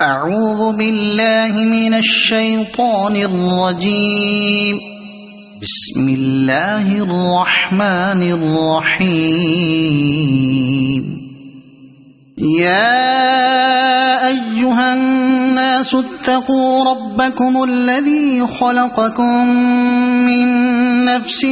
أعوذ بالله من الشيطان الرجيم. بسم الله الرحمن الرحيم. يا أيها الناس اتقوا ربكم الذي خلقكم من نفس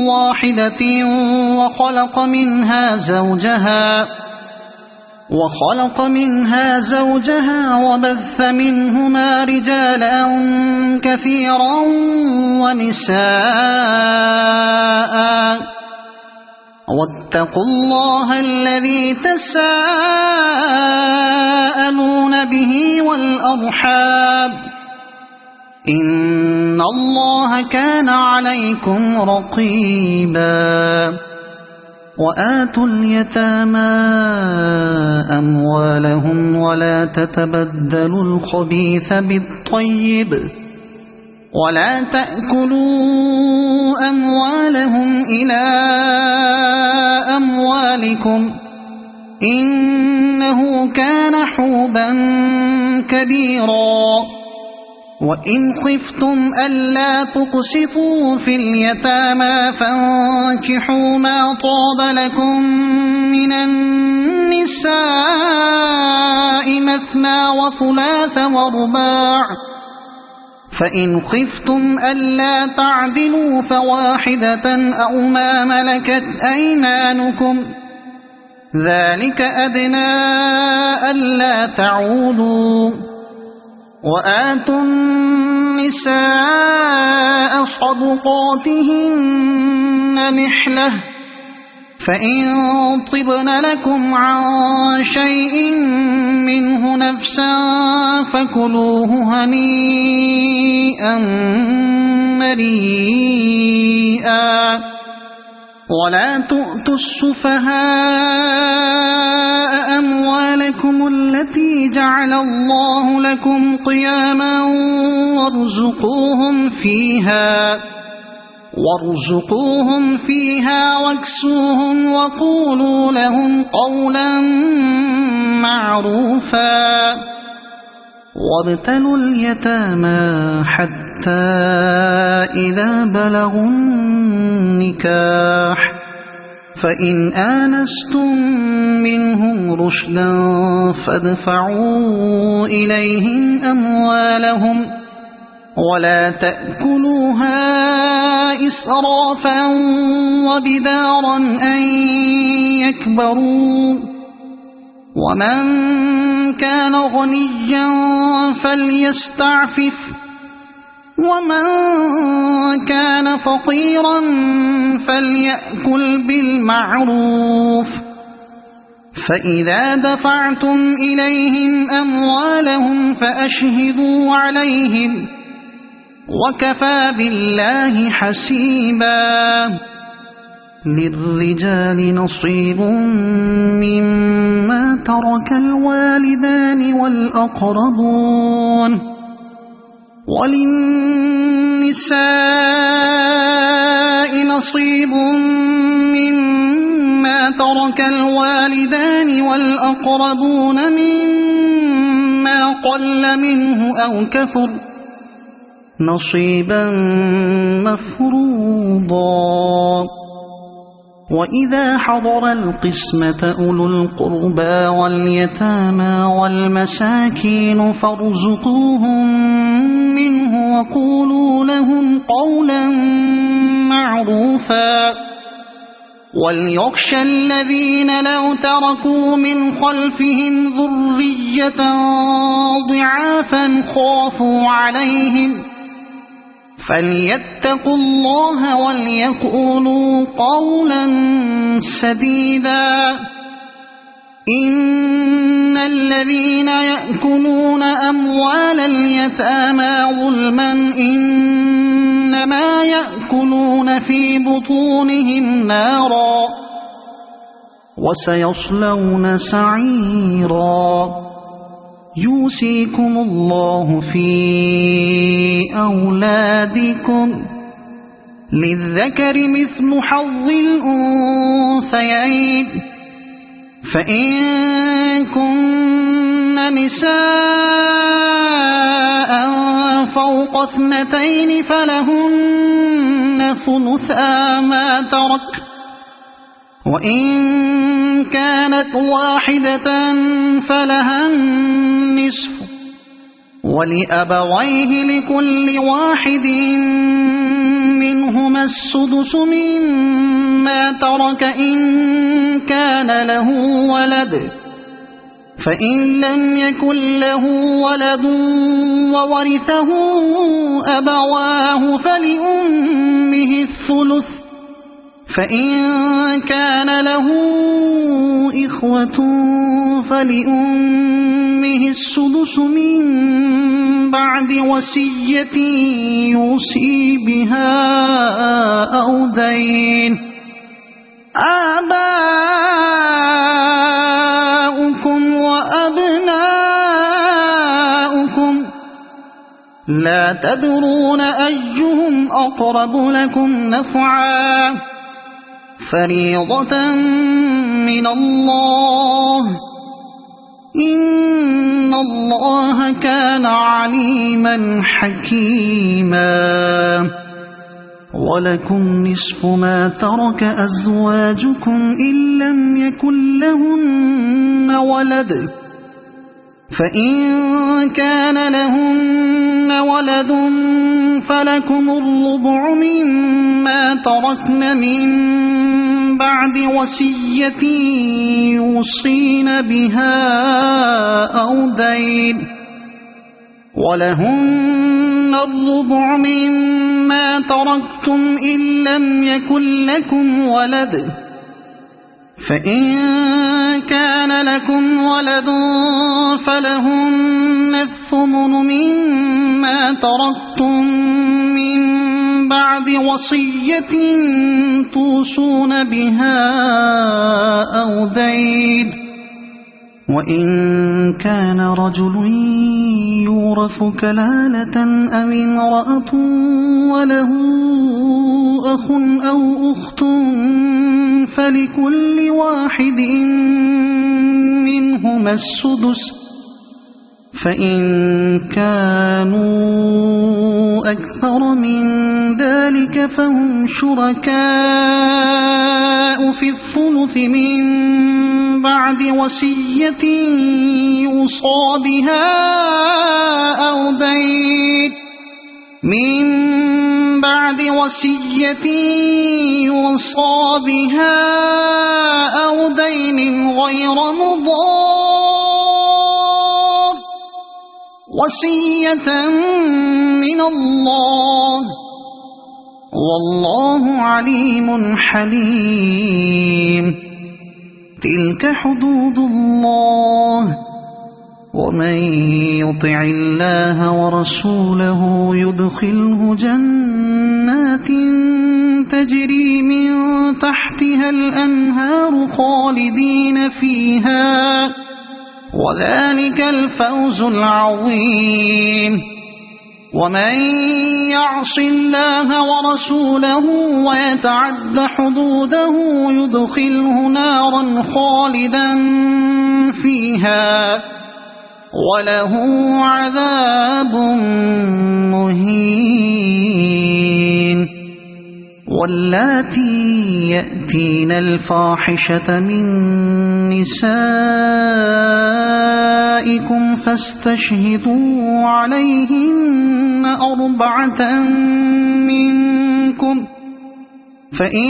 واحدة وخلق منها زوجها وبث منهما رجالا كثيرا ونساء واتقوا الله الذي تساءلون به والأرحام إن الله كان عليكم رقيبا. وآتوا اليتامى أموالهم ولا تتبدلوا الخبيث بالطيب ولا تأكلوا أموالهم إلى أموالكم إنه كان حوبا كبيرا. وإن خفتم ألا تقسطوا في اليتامى فانكحوا ما طاب لكم من النساء مثنى وثلاث ورباع فإن خفتم ألا تعدلوا فواحدة أو ما ملكت أيمانكم ذلك أدنى ألا تعولوا. وآتوا النساء صدقاتهن نحلة فإن طبن لكم عن شيء منه نفسا فكلوه هنيئا مريئا. ولا تؤتوا السفهاء أموالكم التي جعل الله لكم قياما وارزقوهم فيها واكسوهم وقولوا لهم قولا معروفا. وابتلوا اليتامى حتى إذا بلغوا النكاح فإن آنستم منهم رشدا فادفعوا إليهم أموالهم ولا تأكلوها إسرافا وبدارا أن يكبروا. ومن كان غنيا فليستعفف ومن كان فقيرا فليأكل بالمعروف. فإذا دفعتم إليهم أموالهم فأشهدوا عليهم وكفى بالله حسيبا. للرجال نصيب مما ترك الوالدان والأقربون وللنساء نصيب مما ترك الوالدان والأقربون مما قل منه أو كثر نصيبا مفروضا. وإذا حضر القسمة أولو القربى واليتامى والمساكين فارزقوهم منه وقولوا لهم قولا معروفا. وليخشى الذين لو تركوا من خلفهم ذرية ضعافا خافوا عليهم فليتقوا الله وليقولوا قولا سديدا. إن الذين يأكلون أموال اليتامى ظلما إنما يأكلون في بطونهم نارا وسيصلون سعيرا. يوصيكم الله في أولادكم للذكر مثل حظ الأنثيين فإن كن نساء فوق 2 فلهن ثلثا ما ترك، وإن كانت واحدة فلها النصف، ولأبويه لكل واحد منهما السدس مما ترك إن كان له ولد، فإن لم يكن له ولد وورثه أبواه فلأمه الثلث، فإن كان له إخوة فلأمه السدس من بعد وصية يوصي بها أو دين. آباؤكم وأبناؤكم لا تدرون أيهم أقرب لكم نفعا، فريضة من الله، إن الله كان عليما حكيما. ولكم نصف ما ترك أزواجكم إن لم يكن لهن ولد، فإن كان لهن ولد فلكم الربع مما تركن من بعد وصية يوصين بها أو دين، ولهن الربع مما تركتم إن لم يكن لكم ولد، فإن كان لكم ولد فلهن الثمن مما تركتم من بعد وصية توصون بها أو دين. وإن كان رجل يورث كلالة أو امرأة وله أخ أو أخت فلكل واحد منهما السدس، فإن كانوا أكثر من ذلك فهم شركاء في الثلث من بعد وصية يوصى بها أو دين، من بعد وصية يوصى بها أو دين غير مضار، وصية من الله، والله عليم حليم. تلك حدود الله، ومن يطع الله ورسوله يدخله جنات تجري من تحتها الأنهار خالدين فيها، وذلك الفوز العظيم. ومن يعص الله ورسوله ويتعد حدوده يدخله نارا خالدا فيها وله عذاب مهين. واللاتي يأتين الفاحشة من نسائكم فاستشهدوا عليهن 4 منكم، فإن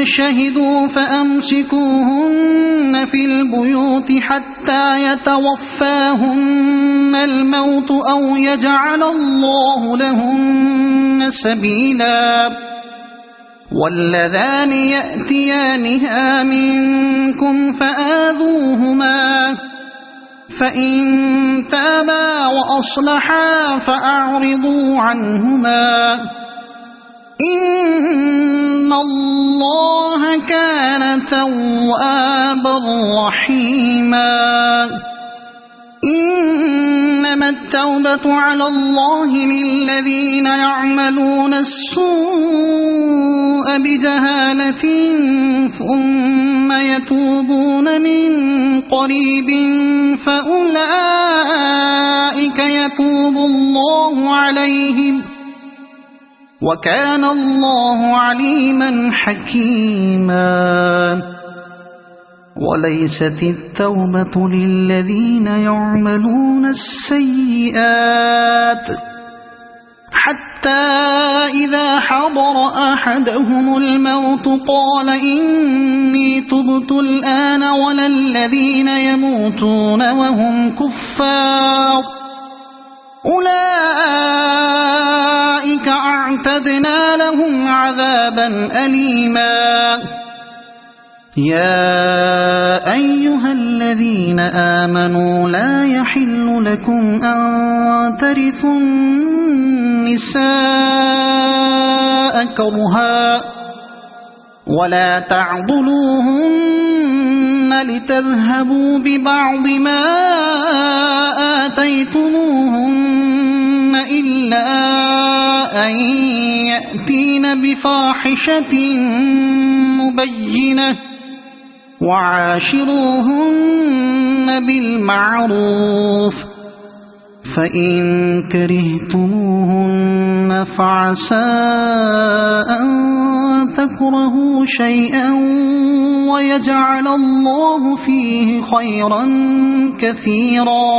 شهدوا فأمسكوهن في البيوت حتى يتوفاهن الموت أو يجعل الله لهن سبيلا. واللذان يأتيانها منكم فآذوهما، فإن تابا وأصلحا فأعرضوا عنهما، إن الله كان توابا رحيما. إنما التوبة على الله للذين يعملون السوء السوء بجهالة ثم يتوبون من قريب فأولئك يتوب الله عليهم وكان الله عليما حكيما وليست التوبة للذين يعملون السيئات حتى إذا حضر أحدهم الموت قال إني تبت الآن ولا الذين يموتون وهم كفار أولئك أعتدنا لهم عذابا أليما يا أيها الذين آمنوا لا يحل لكم أن ترثوا النساء كرها ولا تعضلوهن لتذهبوا ببعض ما آتيتموهن إلا أن يأتين بفاحشة مبينة وعاشروهن بالمعروف فإن كرهتموهن فعسى أن تكرهوا شيئا ويجعل الله فيه خيرا كثيرا